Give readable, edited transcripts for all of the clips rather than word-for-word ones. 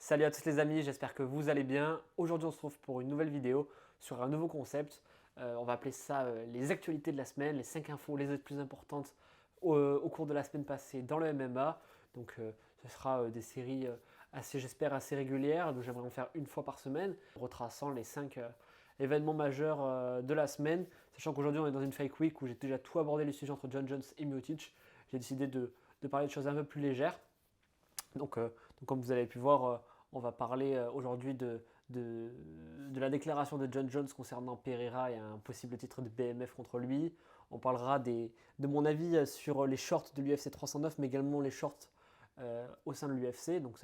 Salut à tous les amis, j'espère que vous allez bien. Aujourd'hui on se retrouve pour une nouvelle vidéo sur un nouveau concept. On va appeler ça les actualités de la semaine, les 5 infos les plus importantes au cours de la semaine passée dans le MMA. Donc ce sera des séries assez, j'espère, assez régulières. Donc j'aimerais en faire une fois par semaine, retraçant les 5 événements majeurs de la semaine. Sachant qu'aujourd'hui on est dans une fake week où j'ai déjà tout abordé les sujets entre John Jones et Miocic. J'ai décidé de parler de choses un peu plus légères. Donc comme vous avez pu voir, on va parler aujourd'hui de la déclaration de John Jones concernant Pereira et un possible titre de BMF contre lui. On parlera de mon avis sur les shorts de l'UFC 309, mais également les shorts au sein de l'UFC. Donc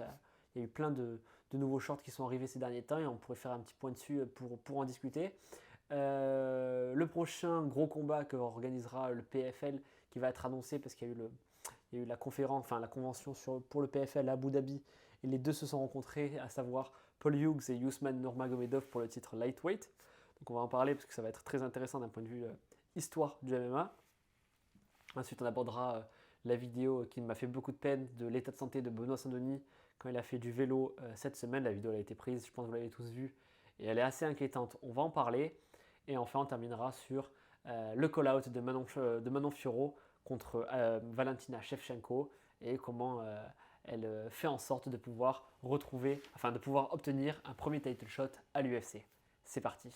il y a eu plein de nouveaux shorts qui sont arrivés ces derniers temps et on pourrait faire un petit point dessus pour en discuter. Le prochain gros combat que organisera le PFL qui va être annoncé parce qu'il y a eu la conférence, enfin la convention pour le PFL à Abu Dhabi et les deux se sont rencontrés, à savoir Paul Hughes et Usman Nurmagomedov pour le titre lightweight. Donc on va en parler parce que ça va être très intéressant d'un point de vue histoire du MMA. Ensuite on abordera la vidéo qui m'a fait beaucoup de peine de l'état de santé de Benoît Saint-Denis quand il a fait du vélo cette semaine. La vidéo elle a été prise, je pense que vous l'avez tous vue et elle est assez inquiétante. On va en parler et enfin on terminera sur le call-out de Manon Fiorot contre Valentina Shevchenko et comment elle fait en sorte de pouvoir de pouvoir obtenir un premier title shot à l'UFC. C'est parti.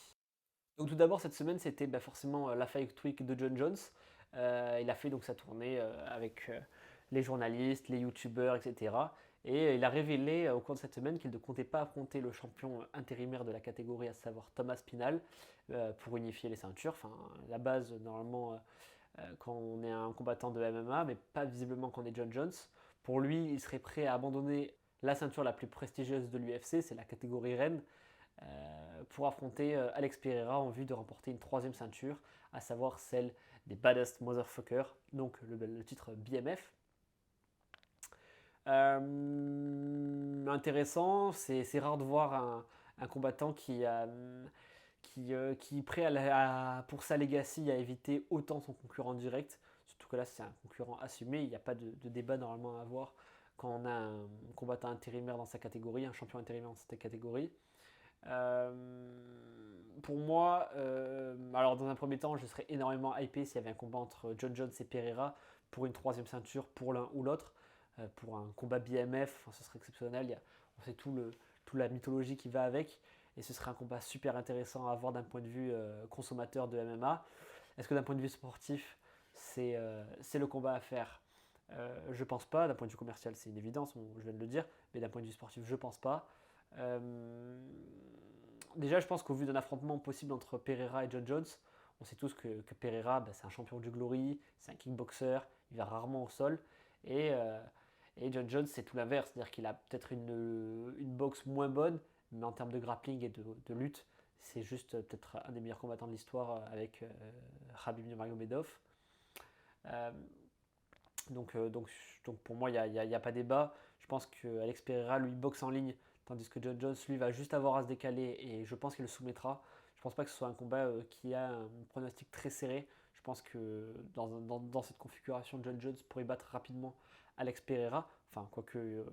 Donc tout d'abord cette semaine c'était forcément la Fight Week de John Jones. Il a fait donc sa tournée avec les journalistes, les youtubeurs, etc. Et il a révélé au cours de cette semaine qu'il ne comptait pas affronter le champion intérimaire de la catégorie, à savoir Thomas Pinal, pour unifier les ceintures. Enfin, la base normalement quand on est un combattant de MMA, mais pas visiblement quand on est John Jones. Pour lui, il serait prêt à abandonner la ceinture la plus prestigieuse de l'UFC, c'est la catégorie reine, pour affronter Alex Pereira en vue de remporter une troisième ceinture, à savoir celle des Baddest Motherfuckers, donc le titre BMF. Intéressant, c'est rare de voir un combattant qui est prêt pour sa legacy à éviter autant son concurrent direct. Surtout que là, c'est un concurrent assumé. Il n'y a pas de débat normalement à avoir quand on a un combattant intérimaire dans sa catégorie, un champion intérimaire dans cette catégorie. Pour moi, alors dans un premier temps, je serais énormément hypé s'il y avait un combat entre John Jones et Pereira pour une troisième ceinture pour l'un ou l'autre. Pour un combat BMF, ce serait exceptionnel. On sait toute la mythologie qui va avec. Et ce serait un combat super intéressant à voir d'un point de vue consommateur de MMA. Est-ce que d'un point de vue sportif, c'est le combat à faire? Je pense pas. D'un point de vue commercial, c'est une évidence, je viens de le dire. Mais d'un point de vue sportif, je pense pas. Déjà, je pense qu'au vu d'un affrontement possible entre Pereira et John Jones, on sait tous que Pereira, c'est un champion du Glory, c'est un kickboxer, il va rarement au sol. Et, euh, et John Jones, c'est tout l'inverse, c'est-à-dire qu'il a peut-être une boxe moins bonne, mais en termes de grappling et de lutte, c'est juste peut-être un des meilleurs combattants de l'histoire avec Khabib Nurmagomedov. Euh, donc pour moi, il y a pas débat. Je pense qu'Alex Pereira, lui, boxe en ligne, tandis que John Jones, lui, va juste avoir à se décaler et je pense qu'il le soumettra. Je pense pas que ce soit un combat qui a un pronostic très serré. Je pense que dans cette configuration, John Jones pourrait battre rapidement Alex Pereira. Enfin, quoique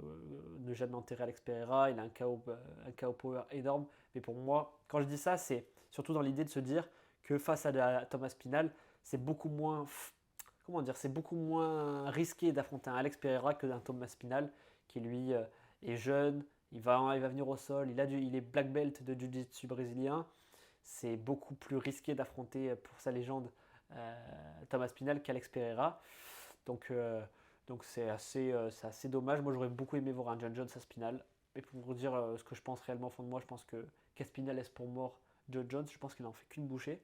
ne jamais enterrer Alex Pereira, il a un KO power énorme. Mais pour moi, quand je dis ça, c'est surtout dans l'idée de se dire que face à Thomas Pinal, c'est beaucoup moins c'est beaucoup moins risqué d'affronter un Alex Pereira que d'un Thomas Spinal qui lui est jeune, il va venir au sol, il est black belt de jiu-jitsu brésilien. C'est beaucoup plus risqué d'affronter pour sa légende Thomas Spinal qu'Alex Pereira. Donc, euh, donc c'est assez dommage. Moi j'aurais beaucoup aimé voir un John Jones à Spinal. Mais pour vous dire ce que je pense réellement au fond de moi, je pense que Caspinal laisse pour mort John Jones. Je pense qu'il n'en fait qu'une bouchée.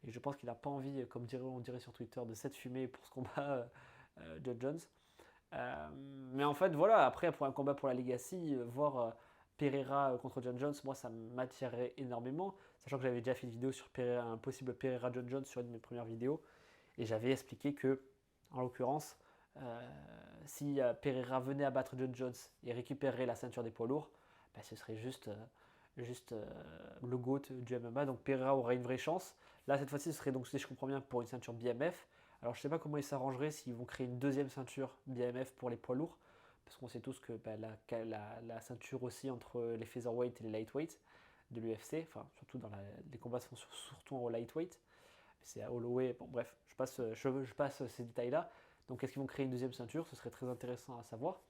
Et je pense qu'il n'a pas envie, comme on dirait sur Twitter, de s'être fumé pour ce combat John Jones. Mais en fait, voilà, après, pour un combat pour la Legacy, voir Pereira contre John Jones, moi, ça m'attirerait énormément. Sachant que j'avais déjà fait une vidéo sur un possible Pereira-John Jones sur une de mes premières vidéos. Et j'avais expliqué que, en l'occurrence, si Pereira venait à battre John Jones et récupérerait la ceinture des poids lourds, ce serait juste le GOAT du MMA. Donc Pereira aurait une vraie chance. Là, cette fois-ci, ce serait donc, si je comprends bien, pour une ceinture BMF. Alors, je ne sais pas comment ils s'arrangeraient s'ils vont créer une deuxième ceinture BMF pour les poids lourds. parce qu'on sait tous que bah, la ceinture aussi entre les featherweight et les lightweight de l'UFC, enfin surtout les combats se font surtout en lightweight, c'est à Holloway, bon bref, je passe ces détails-là. Donc est-ce qu'ils vont créer une deuxième ceinture? Ce serait très intéressant à savoir.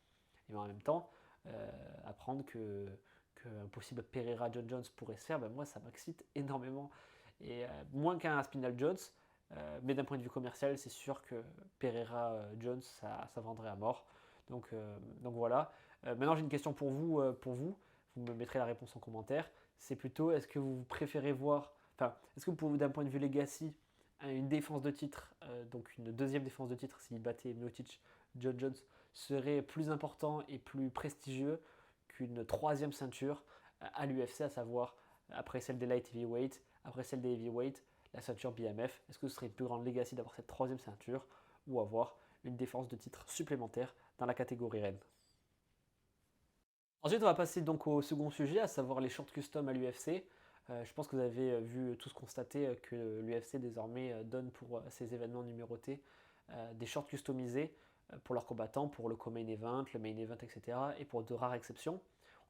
Et en même temps, apprendre qu'un possible Pereira-John Jones pourrait se faire, ben moi ça m'excite énormément. Et moins qu'un Aspinall Jones, mais d'un point de vue commercial, c'est sûr que Pereira-Jones, ça vendrait à mort. Donc voilà. Maintenant j'ai une question pour vous me mettrez la réponse en commentaire. C'est plutôt, est-ce que vous préférez voir, enfin, est-ce que pour vous d'un point de vue legacy, une défense de titre, donc une deuxième défense de titre s'il battait Miocic, John Jones, serait plus important et plus prestigieux qu'une troisième ceinture à l'UFC, à savoir après celle des light heavyweight, après celle des heavyweight, la ceinture BMF. Est-ce que ce serait une plus grande legacy d'avoir cette troisième ceinture ou avoir une défense de titre supplémentaire dans la catégorie reine? Ensuite, on va passer donc au second sujet, à savoir les shorts custom à l'UFC. Je pense que vous avez vu tous constater que l'UFC désormais donne pour ces événements numérotés des shorts customisés pour leurs combattants, pour le co-main event, le main event, etc. Et pour de rares exceptions.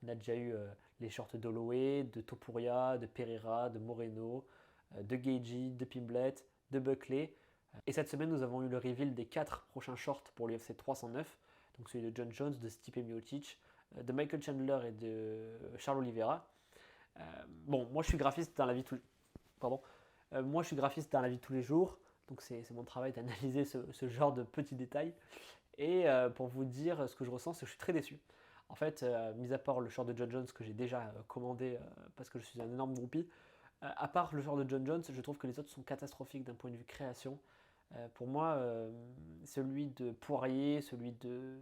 On a déjà eu les shorts d'Holloway, de Topuria, de Pereira, de Moreno, de Gaethje, de Pimblet, de Buckley. Et cette semaine, nous avons eu le reveal des 4 prochains shorts pour l'UFC 309. Donc celui de John Jones, de Stipe Miocic, de Michael Chandler et de Charles Oliveira. Bon, moi je suis graphiste dans la vie moi je suis graphiste dans la vie de tous les jours, donc c'est mon travail d'analyser ce genre de petits détails. Et pour vous dire ce que je ressens, c'est que je suis très déçu. En fait, mis à part le short de John Jones que j'ai déjà commandé parce que je suis un énorme groupie, à part le short de John Jones, je trouve que les autres sont catastrophiques d'un point de vue création. Pour moi, celui de Poirier, celui de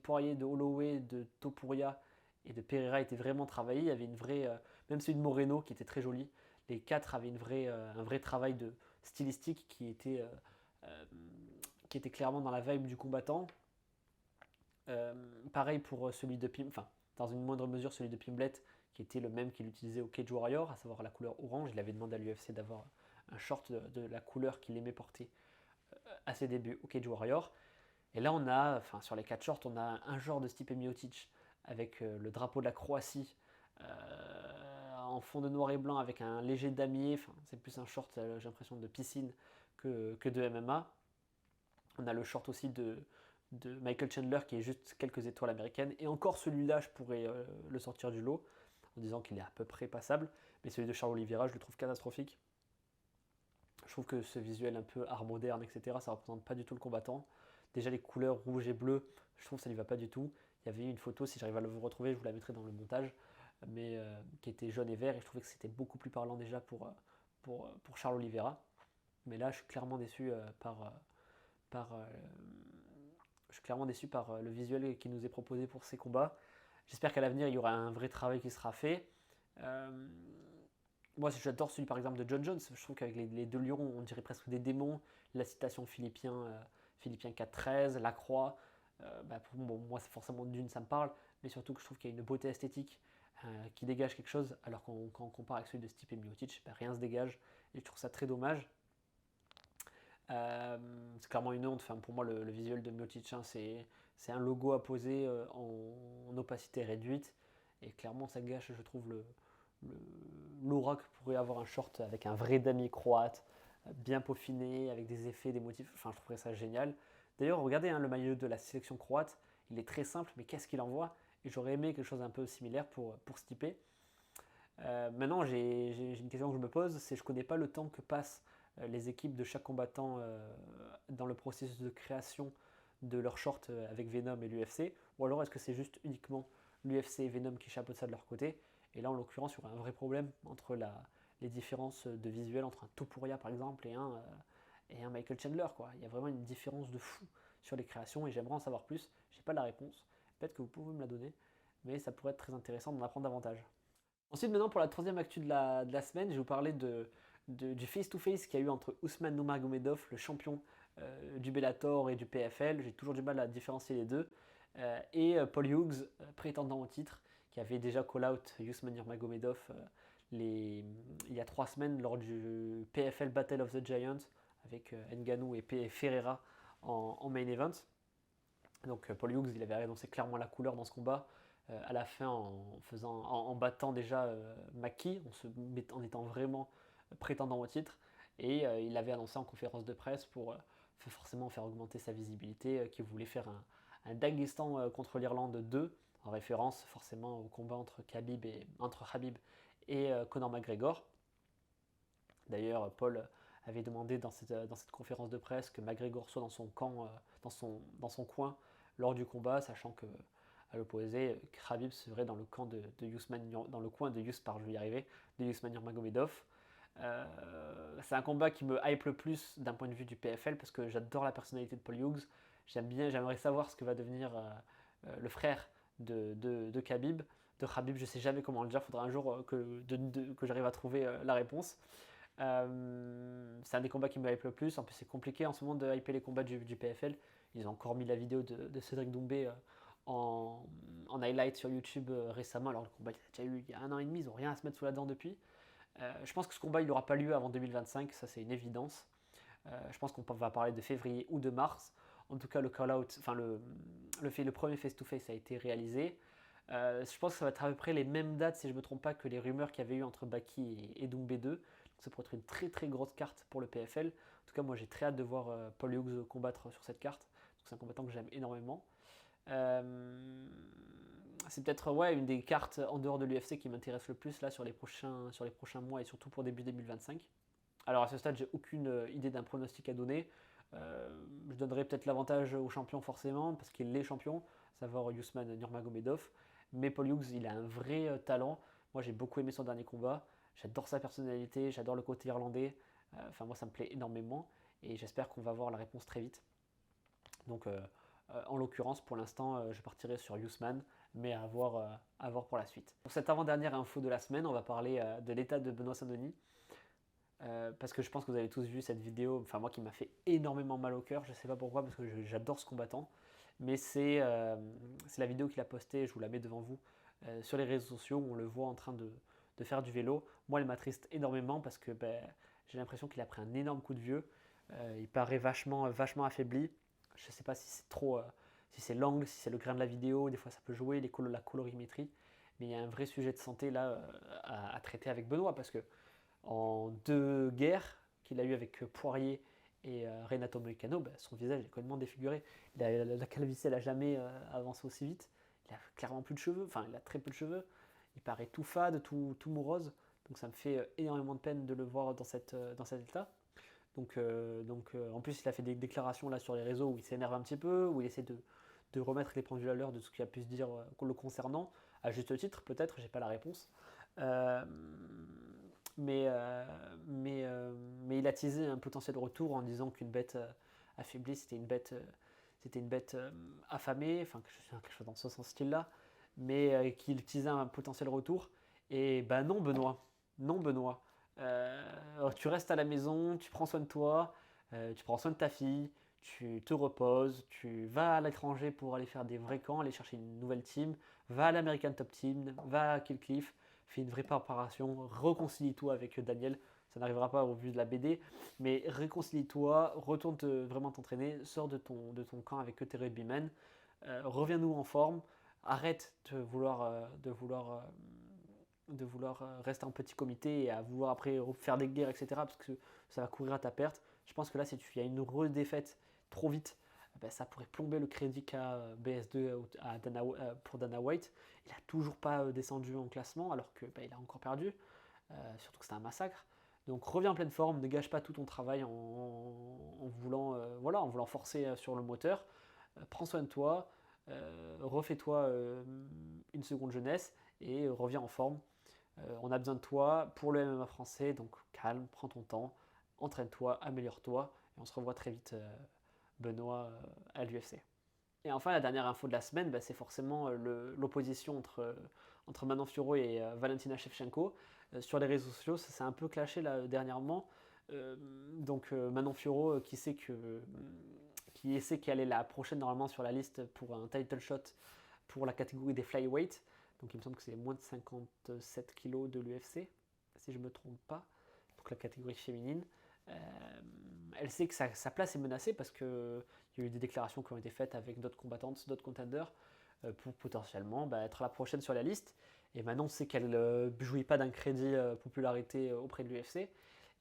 Poirier, de Holloway, de Topuria et de Pereira était vraiment travaillé. Il y avait une vraie, même celui de Moreno qui était très joli. Les quatre avaient un vrai travail de stylistique euh, qui était clairement dans la vibe du combattant. Pareil pour celui de enfin, dans une moindre mesure celui de Pimblet, qui était le même qu'il utilisait au Cage Warrior, à savoir la couleur orange. Il avait demandé à l'UFC d'avoir un short de la couleur qu'il aimait porter à ses débuts au Cage Warrior. Et là, on a, enfin, sur les 4 shorts, on a un genre de Stipe Miocic avec le drapeau de la Croatie en fond de noir et blanc avec un léger damier. Enfin, c'est plus un short, j'ai l'impression, de piscine que de MMA. On a le short aussi de Michael Chandler qui est juste quelques étoiles américaines. Et encore celui-là, je pourrais le sortir du lot en disant qu'il est à peu près passable. Mais celui de Charles Oliveira, je le trouve catastrophique. Je trouve que ce visuel un peu art moderne, etc., ça représente pas du tout le combattant. Déjà les couleurs rouge et bleu, je trouve que ça lui va pas du tout. Il y avait une photo, si j'arrive à vous retrouver, je vous la mettrai dans le montage, mais qui était jaune et vert, et je trouvais que c'était beaucoup plus parlant déjà pour Charles Oliveira. Mais là, je suis clairement déçu par, euh, je suis clairement déçu par le visuel qui nous est proposé pour ces combats. J'espère qu'à l'avenir, il y aura un vrai travail qui sera fait. Euh, Moi, j'adore celui par exemple de John Jones. Je trouve qu'avec les deux lions, on dirait presque des démons. La citation Philippiens 4.13, la croix. Bon, moi, c'est forcément d'une, ça me parle. Mais surtout que je trouve qu'il y a une beauté esthétique qui dégage quelque chose. Alors quand on compare avec celui de Stipe Miocic, rien se dégage. Et je trouve ça très dommage. C'est clairement une honte. Enfin, pour moi, le visuel de Miocic, hein, c'est un logo à poser en opacité réduite. Et clairement, ça gâche, je trouve, l'aura que pourrait avoir un short avec un vrai damier croate, bien peaufiné, avec des effets, des motifs. Enfin, je trouverais ça génial. D'ailleurs, regardez hein, le maillot de la sélection croate. Il est très simple, mais qu'est-ce qu'il envoie? Et j'aurais aimé quelque chose d'un peu similaire pour Stipe. Maintenant, j'ai une question que je me pose, c'est je ne connais pas le temps que passent les équipes de chaque combattant dans le processus de création de leur short avec Venom et l'UFC, ou alors est-ce que c'est juste uniquement l'UFC et Venom qui chapeautent ça de leur côté? Et là, en l'occurrence, il y aura un vrai problème entre les différences de visuel entre un Topuria par exemple et un Michael Chandler. Quoi. Il y a vraiment une différence de fou sur les créations et j'aimerais en savoir plus. Je n'ai pas la réponse. Peut-être que vous pouvez me la donner, mais ça pourrait être très intéressant d'en apprendre davantage. Ensuite, maintenant, pour la troisième actu de la semaine, je vais vous parler du face-to-face qu'il y a eu entre Ousmane Nurmagomedov, le champion du Bellator et du PFL. J'ai toujours du mal à différencier les deux. Et Paul Hughes, prétendant au titre, qui avait déjà call-out Ousmane Nurmagomedov il y a 3 semaines lors du PFL Battle of the Giants avec Ngannou et Ferreira en main event. Donc Paul Hughes, il avait annoncé clairement la couleur dans ce combat. À la fin, en battant déjà Maki, en étant vraiment prétendant au titre. Et il avait annoncé en conférence de presse pour forcément faire augmenter sa visibilité, qu'il voulait faire un Daghestan contre l'Irlande 2, en référence forcément au combat entre Khabib et Conor McGregor. D'ailleurs, Paul avait demandé dans cette conférence de presse que McGregor soit dans son camp, dans son coin lors du combat, sachant que à l'opposé, Khabib serait dans le camp dans le coin de je vais y arriver, de Usman Nurmagomedov. C'est un combat qui me hype le plus d'un point de vue du PFL parce que j'adore la personnalité de Paul Hughes. J'aimerais savoir ce que va devenir le frère de Khabib. De Khabib, je sais jamais comment le dire. Il faudra un jour que j'arrive à trouver la réponse. C'est un des combats qui me hype le plus. En plus, c'est compliqué en ce moment de hyper les combats du PFL. Ils ont encore mis la vidéo de Cédric Doumbé en highlight sur YouTube récemment. Alors, le combat, il a déjà eu il y a 1 an et demi. Ils n'ont rien à se mettre sous la dent depuis. Je pense que ce combat, il n'aura pas lieu avant 2025. Ça, c'est une évidence. Je pense qu'on va parler de février ou de mars. En tout cas, le call-out, enfin le premier face-to-face a été réalisé. Je pense que ça va être à peu près les mêmes dates, si je ne me trompe pas, que les rumeurs qu'il y avait eu entre Baki et Doumbé 2. Donc ça pourrait être une très très grosse carte pour le PFL. En tout cas, moi j'ai très hâte de voir Paul Hughes combattre sur cette carte. C'est un combattant que j'aime énormément. C'est peut-être une des cartes en dehors de l'UFC qui m'intéresse le plus là sur les prochains mois et surtout pour début 2025. Alors à ce stade, j'ai aucune idée d'un pronostic à donner. Je donnerais peut-être l'avantage au champion forcément, parce qu'il est champion, à savoir Usman Nurmagomedov. Mais Paul Hughes, il a un vrai talent. Moi, j'ai beaucoup aimé son dernier combat. J'adore sa personnalité, j'adore le côté irlandais. Enfin, moi, ça me plaît énormément. Et j'espère qu'on va voir la réponse très vite. Donc, en l'occurrence, pour l'instant, je partirai sur Usman, mais à voir pour la suite. Pour cette avant-dernière info de la semaine, on va parler de l'état de Benoît Saint-Denis. Parce que je pense que vous avez tous vu cette vidéo, enfin moi qui m'a fait énormément mal au cœur, je ne sais pas pourquoi, parce que j'adore ce combattant, mais c'est la vidéo qu'il a postée, je vous la mets devant vous, sur les réseaux sociaux, où on le voit en train de faire du vélo. Moi, elle m'attriste énormément parce que j'ai l'impression qu'il a pris un énorme coup de vieux, il paraît vachement affaibli, je ne sais pas si c'est trop, si c'est l'angle, si c'est le grain de la vidéo, des fois ça peut jouer, la colorimétrie, mais il y a un vrai sujet de santé là à traiter avec Benoît, parce que en 2 guerres qu'il a eu avec Poirier et Renato Moicano, son visage est complètement défiguré. La calvitie, elle n'a jamais avancé aussi vite. Il a clairement plus de cheveux, enfin il a très peu de cheveux. Il paraît tout fade, tout morose. Donc ça me fait énormément de peine de le voir dans cet état. Donc en plus, il a fait des déclarations là sur les réseaux où il s'énerve un petit peu, où il essaie de remettre les pendules à l'heure de ce qu'il a pu se dire le concernant. À juste titre, peut-être, j'ai pas la réponse. Euh, mais il a teasé un potentiel retour en disant qu'une bête affaiblie, c'était une bête affamée, enfin quelque chose dans ce style-là, mais qu'il teasait un potentiel retour. Et non Benoît, non Benoît. Tu restes à la maison, tu prends soin de toi, tu prends soin de ta fille, tu te reposes, tu vas à l'étranger pour aller faire des vrais camps, aller chercher une nouvelle team, va à l'American Top Team, va à Kill Cliff, fais une vraie préparation, réconcilie-toi avec Daniel. Ça n'arrivera pas au vu de la BD, mais réconcilie-toi, retourne vraiment t'entraîner, sors de ton camp avec tes rugbymen, reviens-nous en forme, arrête de vouloir rester en petit comité et à vouloir après faire des guerres, etc. Parce que ça va courir à ta perte. Je pense que là, si tu y a une redéfaite trop vite, ça pourrait plomber le crédit qu'a BS2 pour Dana White. Il n'a toujours pas descendu en classement alors qu'il a encore perdu. Surtout que c'était un massacre. Donc reviens en pleine forme, ne gâche pas tout ton travail en voulant forcer sur le moteur. Prends soin de toi, refais-toi une seconde jeunesse et reviens en forme. On a besoin de toi pour le MMA français, donc calme, prends ton temps, entraîne-toi, améliore-toi et on se revoit très vite, Benoît, à l'UFC. Et enfin, la dernière info de la semaine, c'est forcément l'opposition entre Manon Fiorot et Valentina Shevchenko. Sur les réseaux sociaux, ça s'est un peu clashé là, dernièrement. Manon Fiorot qui essaie qu'elle est la prochaine normalement sur la liste pour un title shot pour la catégorie des flyweight. Donc il me semble que c'est moins de 57 kg de l'UFC, si je ne me trompe pas, donc la catégorie féminine. Elle sait que sa place est menacée parce qu'il Il y a eu des déclarations qui ont été faites avec d'autres combattantes, d'autres contenders, pour potentiellement être la prochaine sur la liste. Et maintenant, on sait qu'elle ne jouit pas d'un crédit popularité auprès de l'UFC.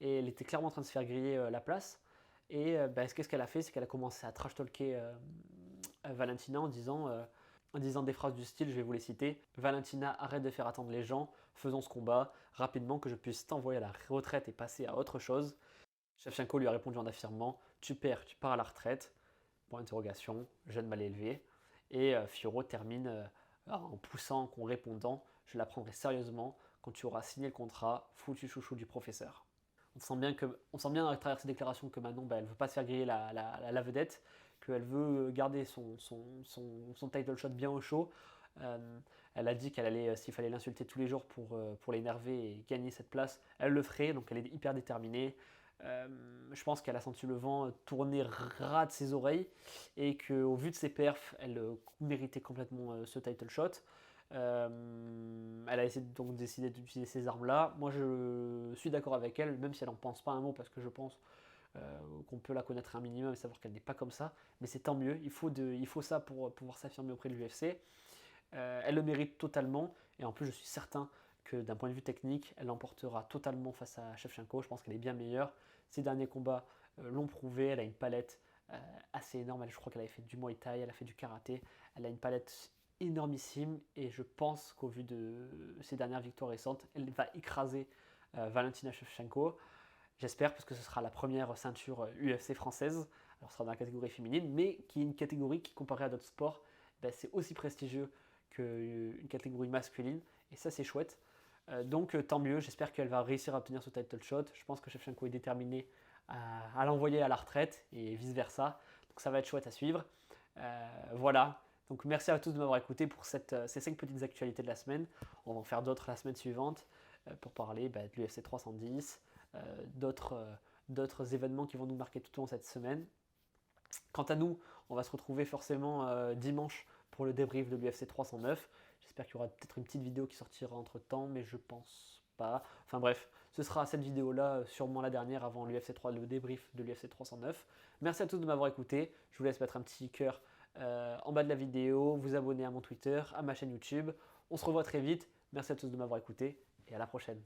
Et elle était clairement en train de se faire griller la place. Et qu'est-ce qu'elle a fait? C'est qu'elle a commencé à trash-talker Valentina en disant des phrases du style, je vais vous les citer: Valentina, arrête de faire attendre les gens, faisons ce combat rapidement, que je puisse t'envoyer à la retraite et passer à autre chose. Shevchenko lui a répondu en affirmant: tu perds, tu pars à la retraite. Point d'interrogation, jeune mal élevé. Et Fiorot termine en poussant, en répondant: je la prendrai sérieusement quand tu auras signé le contrat, foutu chouchou du professeur. On sent bien à travers ces déclarations que Manon, elle ne veut pas se faire griller la vedette, qu'elle veut garder son title shot bien au chaud. Elle a dit qu'elle allait, s'il fallait l'insulter tous les jours pour l'énerver et gagner cette place, elle le ferait, donc elle est hyper déterminée. Je pense qu'elle a senti le vent tourner ras de ses oreilles et qu'au vu de ses perfs, elle méritait complètement ce title shot. Elle a essayé donc décidé d'utiliser ces armes-là. Moi, je suis d'accord avec elle, même si elle n'en pense pas un mot, parce que je pense qu'on peut la connaître un minimum et savoir qu'elle n'est pas comme ça. Mais c'est tant mieux, il faut ça pour pouvoir s'affirmer auprès de l'UFC. Elle le mérite totalement, et en plus, je suis certain que d'un point de vue technique, elle l'emportera totalement face à Shevchenko. Je pense qu'elle est bien meilleure. Ses derniers combats l'ont prouvé. Elle a une palette assez énorme. Je crois qu'elle avait fait du Muay Thai, elle a fait du karaté. Elle a une palette énormissime, et je pense qu'au vu de ses dernières victoires récentes, elle va écraser Valentina Shevchenko. J'espère, parce que ce sera la première ceinture UFC française. Alors, ce sera dans la catégorie féminine, mais qui est une catégorie qui, comparée à d'autres sports, c'est aussi prestigieux qu'une catégorie masculine. Et ça, c'est chouette. Donc, tant mieux. J'espère qu'elle va réussir à obtenir ce title shot. Je pense que Shevchenko est déterminé à l'envoyer à la retraite et vice-versa. Donc, ça va être chouette à suivre. Voilà. Donc, merci à tous de m'avoir écouté pour ces 5 petites actualités de la semaine. On va en faire d'autres la semaine suivante pour parler de l'UFC 310, d'autres événements qui vont nous marquer tout au long de cette semaine. Quant à nous, on va se retrouver forcément dimanche pour le débrief de l'UFC 309. J'espère qu'il y aura peut-être une petite vidéo qui sortira entre temps, mais je pense pas. Enfin bref, ce sera cette vidéo-là, sûrement la dernière avant l'UFC 3, le débrief de l'UFC 309. Merci à tous de m'avoir écouté. Je vous laisse mettre un petit cœur en bas de la vidéo, vous abonner à mon Twitter, à ma chaîne YouTube. On se revoit très vite. Merci à tous de m'avoir écouté et à la prochaine.